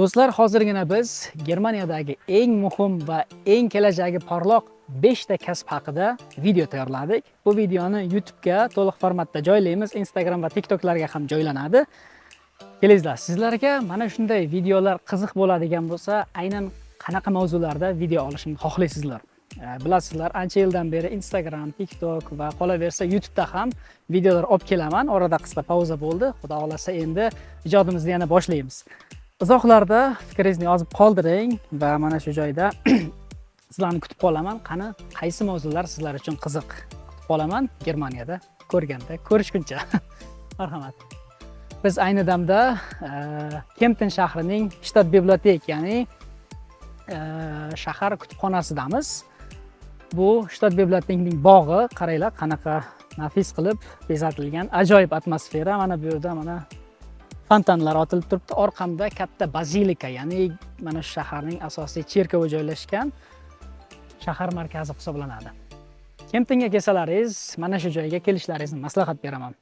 Do'stlar, hozirgina biz Germaniyadagi eng muhim va eng kelajagi porloq 5 ta kasb haqida video tayyorladik. Bu videoni YouTube'ga to'liq formatda joylaymiz, Instagram va TikTok'larga ham joylanadi. Kelingizlar, sizlarga mana shunday videolar qiziq bo'ladigan bo'lsa, aynan qanaqa mavzularda video olishimni xohlaysizlar? Bilasizlar, ancha yildan beri Instagram, TikTok va qolaversa YouTube'da ham videolar olib kelaman. Orada qisqa pauza bo'ldi. Xudo xolasa endi ijodimizni yana boshlaymiz. Izohlarda fikringizni yozib qoldiring va mana shu joyda sizlarni kutib qolaman. Qani, qaysi mavzular sizlar uchun qiziq? Kutib qolaman Germaniyada ko'rganda, ko'rishguncha. Marhamat. Biz ayni damda Kempten shahrining shtat bibliotek, ya'ni shahar kutubxonasidamiz. Bu shtat bibliotekning bog'i, qaranglar, qanaqa nafis qilib bezatilgan, ajoyib atmosfera. Mana bu yerda mana fontanlar otilib turibdi. Orqamda katta bazilika, ya'ni mana shu shaharning asosiy cherkovi joylashgan shahar markazi hisoblanadi. Kemptenga kelsalaringiz, mana shu joyga kelishlaringizni maslahat beraman.